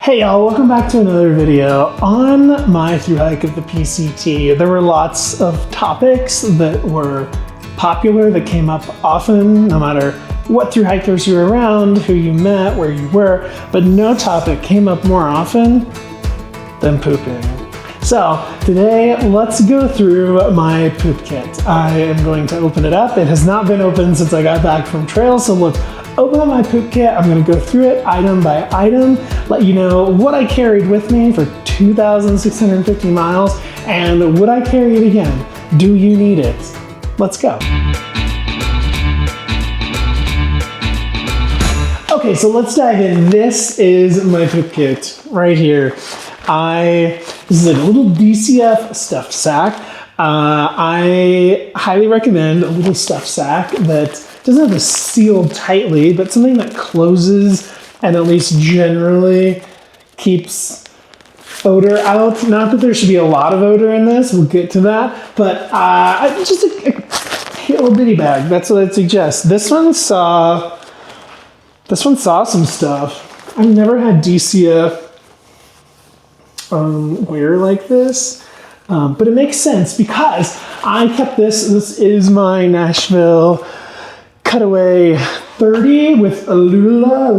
Hey y'all, welcome back to another video. On my thru hike of the PCT, there were lots of topics that were popular, that came up often, no matter what thru hikers you were around, who you met, where you were, but no topic came up more often than pooping. So today, let's go through my poop kit. I am going to open it up. It has not been opened since I got back from trail, so let's open up my poop kit. I'm gonna go through it item by item, let you know what I carried with me for 2,650 miles, and would I carry it again? Do you need it? Let's go. Okay, so let's dive in. This is my poop kit right here. This is like a little DCF stuffed sack. I highly recommend a little stuffed sack that doesn't have to seal tightly, but something that closes and at least generally keeps odor out. Not that there should be a lot of odor in this, we'll get to that, but just a little bitty bag. That's what I'd suggest. This one saw some stuff. I've never had DCF wear like this, but it makes sense because I kept this. This is my Nashville Cutaway 30 with Alula,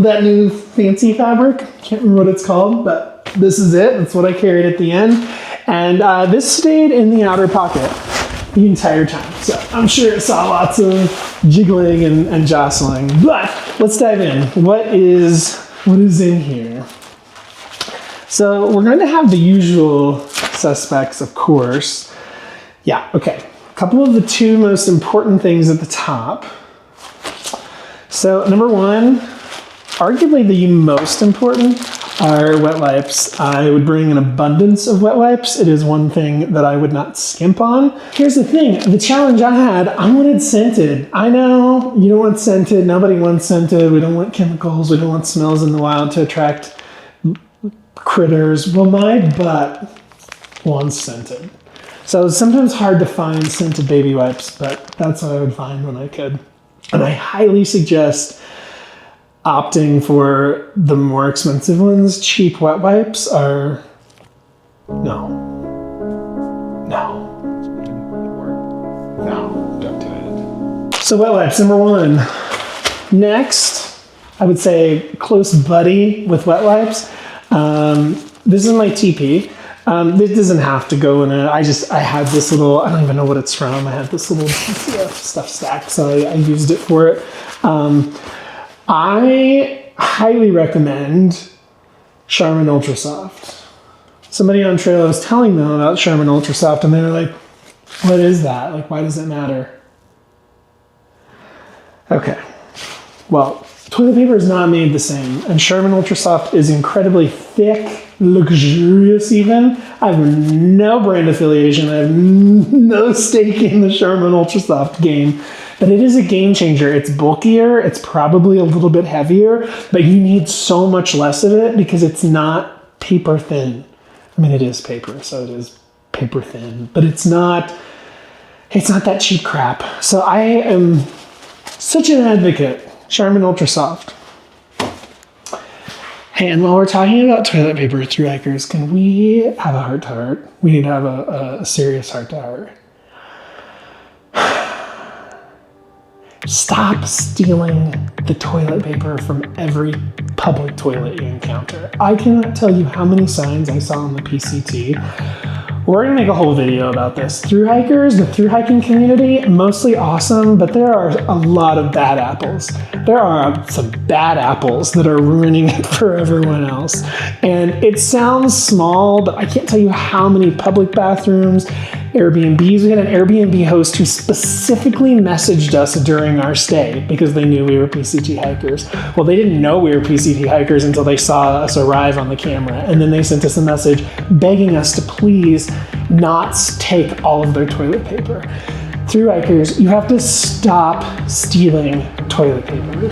that new fancy fabric. Can't remember what it's called, but this is it. That's what I carried at the end. And this stayed in the outer pocket the entire time. So I'm sure it saw lots of jiggling and jostling, but let's dive in. What is in here? So we're going to have the usual suspects, of course. Yeah, okay. A couple of the two most important things at the top. So number one, arguably the most important, are wet wipes. I would bring an abundance of wet wipes. It is one thing that I would not skimp on. Here's the thing, the challenge I had, I wanted scented. I know you don't want scented, nobody wants scented, we don't want chemicals, we don't want smells in the wild to attract critters. Well, my butt wants scented. So it's sometimes hard to find scented baby wipes, but that's what I would find when I could. And I highly suggest opting for the more expensive ones. Cheap wet wipes are, no, don't do it. So wet wipes, number one. Next, I would say close buddy with wet wipes. This is my TP. This doesn't have to go in it. I had this little, I don't even know what it's from. I had this little stuff stack, so I used it for it. I highly recommend Charmin Ultra Soft. Somebody on trail, I was telling them about Charmin Ultra Soft, and they were like, what is that? Like, why does it matter? Okay, well, toilet paper is not made the same, and Charmin Ultra Soft is incredibly thick, luxurious even. I have no brand affiliation. I have no stake in the Charmin Ultra Soft game, but it is a game changer. It's bulkier, it's probably a little bit heavier, but you need so much less of it because it's not paper thin. I mean, it is paper, so it is paper thin, but it's not that cheap crap. So I am such an advocate. Charmin Ultra Soft. Hey, and while we're talking about toilet paper thru hikers, can we have a heart-to-heart? We need to have a serious heart-to-heart. Stop stealing the toilet paper from every public toilet you encounter. I cannot tell you how many signs I saw on the PCT. We're gonna make a whole video about this. Thru hikers, the thru hiking community, mostly awesome, but there are a lot of bad apples. There are some bad apples that are ruining it for everyone else. And it sounds small, but I can't tell you how many public bathrooms, Airbnbs. We had an Airbnb host who specifically messaged us during our stay because they knew we were PCT hikers. Well, they didn't know we were PCT hikers until they saw us arrive on the camera. And then they sent us a message begging us to please not take all of their toilet paper. Thru hikers, you have to stop stealing toilet paper.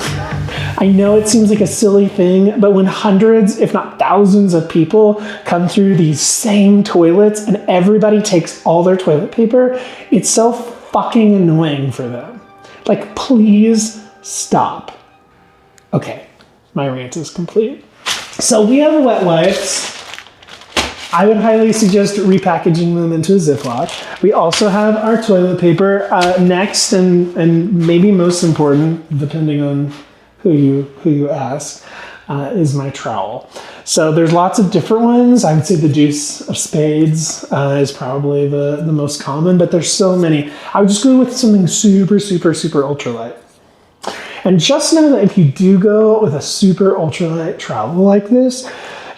I know it seems like a silly thing, but when hundreds, if not thousands of people come through these same toilets and everybody takes all their toilet paper, it's so fucking annoying for them. Like, please stop. Okay, my rant is complete. So we have wet wipes. I would highly suggest repackaging them into a Ziploc. We also have our toilet paper. Next, and maybe most important, depending on who you ask, is my trowel. So there's lots of different ones. I would say the Deuce of Spades is probably the most common, but there's so many. I would just go with something super, super, super ultralight. And just know that if you do go with a super ultralight trowel like this,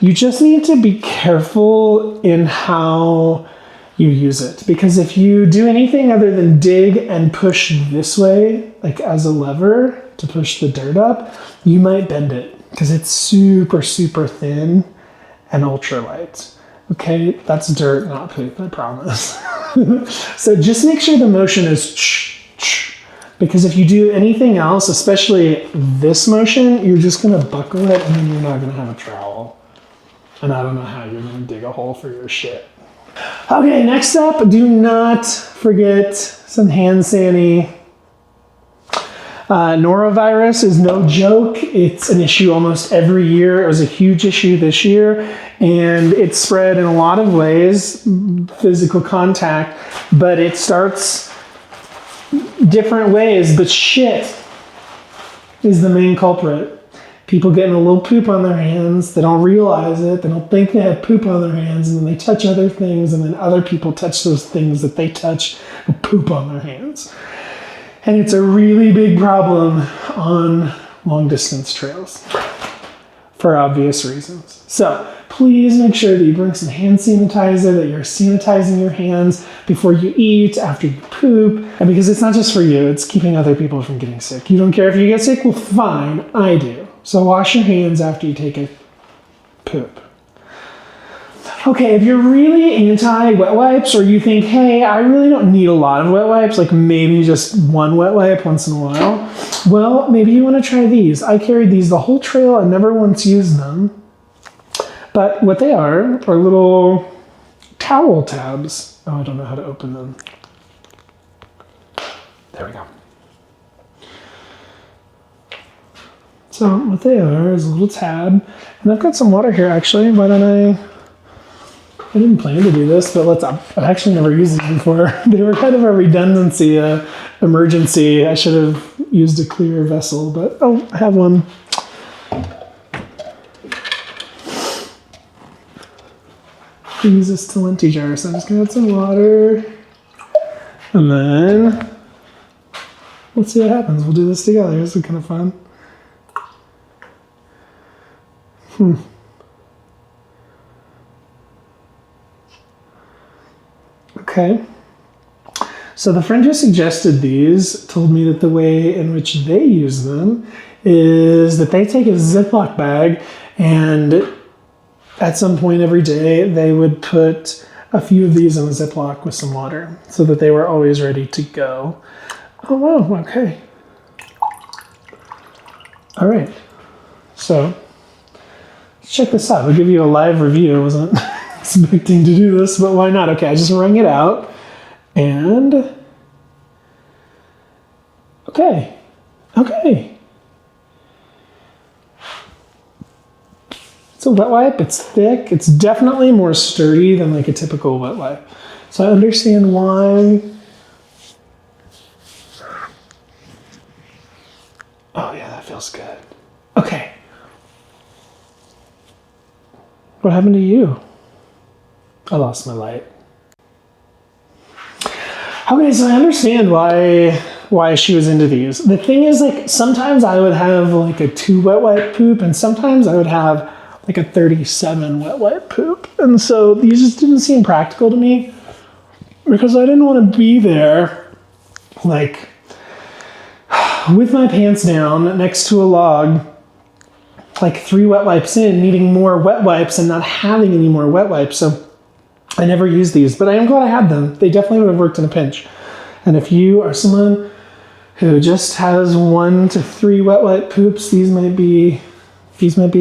you just need to be careful in how you use it. Because if you do anything other than dig and push this way, like as a lever to push the dirt up, you might bend it because it's super, super thin and ultralight. Okay, that's dirt, not poop, I promise. So just make sure the motion is because if you do anything else, especially this motion, you're just gonna buckle it and then you're not gonna have a trowel. And I don't know how you're gonna dig a hole for your shit. Okay, next up, do not forget some hand sani. Norovirus is no joke. It's an issue almost every year. It was a huge issue this year, and it's spread in a lot of ways, physical contact, but it starts different ways, but shit is the main culprit. People getting a little poop on their hands, they don't realize it, they don't think they have poop on their hands, and then they touch other things, and then other people touch those things that they touch with poop on their hands. And it's a really big problem on long distance trails for obvious reasons. So please make sure that you bring some hand sanitizer, that you're sanitizing your hands before you eat, after you poop. And because it's not just for you, it's keeping other people from getting sick. You don't care if you get sick? Well, fine, I do. So wash your hands after you take a poop. Okay, if you're really anti-wet wipes, or you think, hey, I really don't need a lot of wet wipes, like maybe just one wet wipe once in a while, well, maybe you want to try these. I carried these the whole trail and never once used them. But what they are little towel tabs. Oh, I don't know how to open them. There we go. So what they are is a little tab. And I've got some water here, actually. Why don't I didn't plan to do this, but I've actually never used these before. They were kind of a redundancy, emergency. I should have used a clear vessel, but oh, I have one. I use this Talenti jar, so I'm just gonna add some water. And then, let's see what happens. We'll do this together. This is kind of fun. Okay, so the friend who suggested these told me that the way in which they use them is that they take a Ziploc bag, and at some point every day they would put a few of these in a Ziploc with some water so that they were always ready to go. Oh wow, okay. All right, so let's check this out. I'll give you a live review. I wasn't expecting to do this, but why not? Okay, I just wrung it out, and okay. It's a wet wipe. It's thick. It's definitely more sturdy than like a typical wet wipe. So I understand why. Oh yeah, that feels good. Okay. What happened to you? I lost my light. Okay, so I understand why she was into these. The thing is, like, sometimes I would have like a 2 wet wipe poop, and sometimes I would have like a 37 wet wipe poop. And so these just didn't seem practical to me because I didn't want to be there like with my pants down next to a log, like 3 wet wipes in, needing more wet wipes and not having any more wet wipes. So I never used these, but I am glad I had them. They definitely would have worked in a pinch. And if you are someone who just has 1 to 3 wet wipe poops, these might be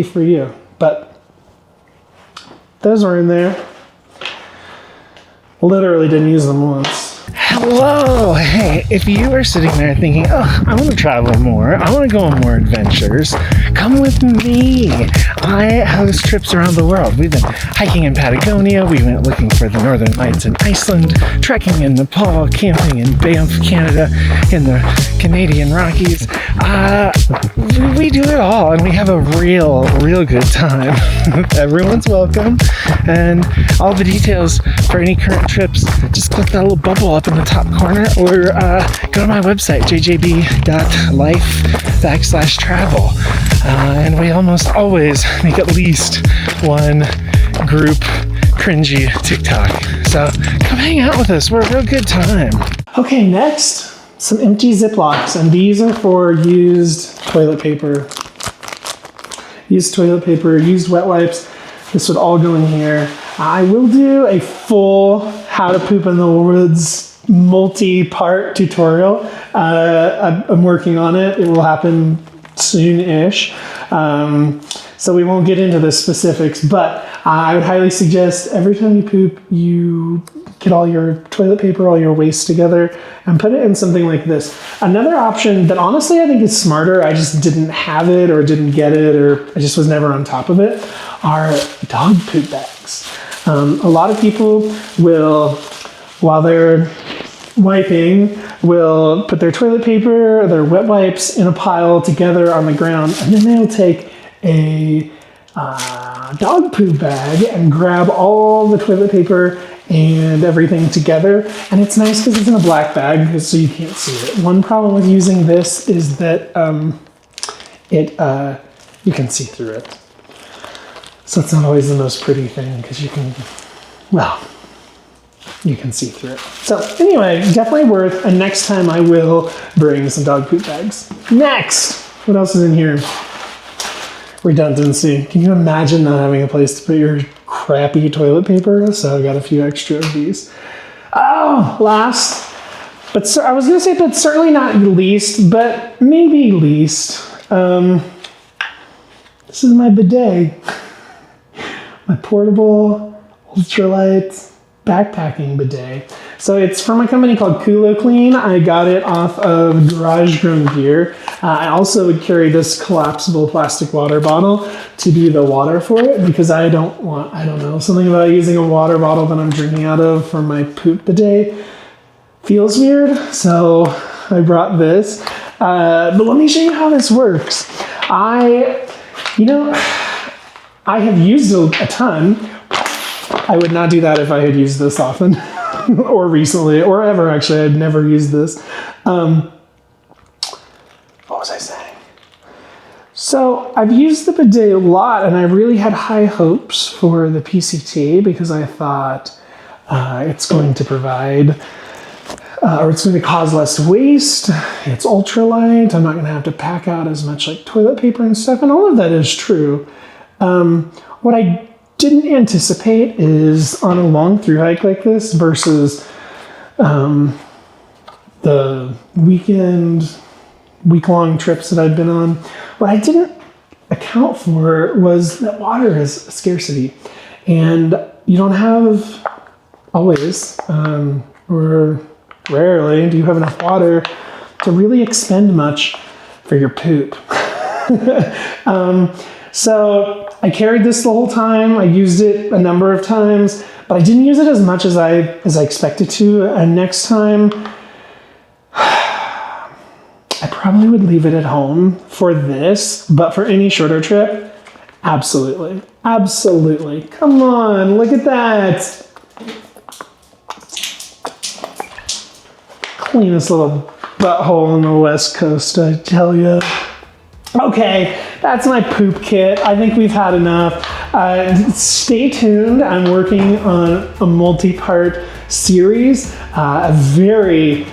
for you. But those are in there. Literally didn't use them once. Whoa, hey, if you are sitting there thinking, oh, I want to travel more, I want to go on more adventures, come with me. I host trips around the world. We've been hiking in Patagonia, we went looking for the Northern Lights in Iceland, trekking in Nepal, camping in Banff, Canada, in the Canadian Rockies. We do it all, and we have a real good time. Everyone's welcome, and all the details for any current trips, just click that little bubble up in the top corner, or go to my website, jjb.life/travel. And we almost always make at least one group cringy TikTok. So come hang out with us. We're a real good time. Okay, next, some empty Ziplocs. And these are for used toilet paper. Used toilet paper, used wet wipes. This would all go in here. I will do a full how to poop in the woods multi-part tutorial. I'm working on it. It will happen soon-ish. So we won't get into the specifics, but I would highly suggest every time you poop, you get all your toilet paper, all your waste together, and put it in something like this. Another option that honestly I think is smarter, I just didn't have it or didn't get it, or I just was never on top of it, are dog poop bags. A lot of people will, while they're wiping, will put their toilet paper or their wet wipes in a pile together on the ground, and then they'll take a dog poop bag and grab all the toilet paper and everything together. And it's nice because it's in a black bag so you can't see it. One problem with using this is that you can see through it. So it's not always the most pretty thing because you can see through it. So anyway, definitely worth, and next time I will bring some dog poop bags. Next, what else is in here? Redundancy. Can you imagine not having a place to put your crappy toilet paper? So I got a few extra of these. Oh, last, but I was gonna say, but certainly not least, but maybe least. This is my bidet. My portable Ultralight backpacking bidet. So it's from a company called Kulo Clean. I got it off of Garage Grown Gear. I also would carry this collapsible plastic water bottle to be the water for it because I don't know, something about using a water bottle that I'm drinking out of for my poop bidet feels weird. So I brought this. But let me show you how this works. I have used a ton. I would not do that if I had used this often or recently or ever. Actually, I'd never used this. What was I saying? So I've used the bidet a lot, and I really had high hopes for the PCT because I thought it's going to provide or it's going to cause less waste. It's ultralight. I'm not going to have to pack out as much like toilet paper and stuff, and all of that is true. What I didn't anticipate is on a long thru hike like this versus the week-long trips that I've been on, what I didn't account for was that water is a scarcity, and you don't have always or rarely do you have enough water to really expend much for your poop. So I carried this the whole time. I used it a number of times, but I didn't use it as much as I expected to. And next time, I probably would leave it at home for this, but for any shorter trip, absolutely. Absolutely. Come on, look at that. Cleanest little butthole on the West Coast, I tell you. Okay, that's my poop kit. I think we've had enough. Stay tuned. I'm working on a multi-part series, a very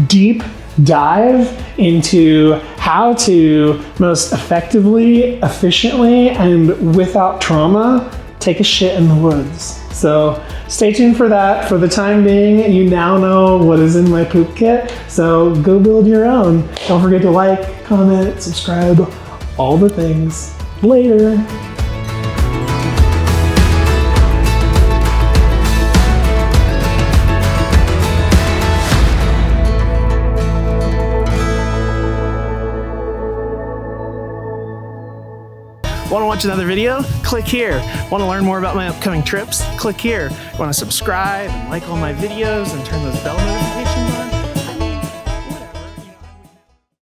deep dive into how to most effectively, efficiently, and without trauma take a shit in the woods. So stay tuned for that. For the time being, you now know what is in my poop kit. So go build your own. Don't forget to like, comment, subscribe, all the things. Later. Want to watch another video? Click here. Want to learn more about my upcoming trips? Click here. Want to subscribe and like all my videos and turn those bell notifications on?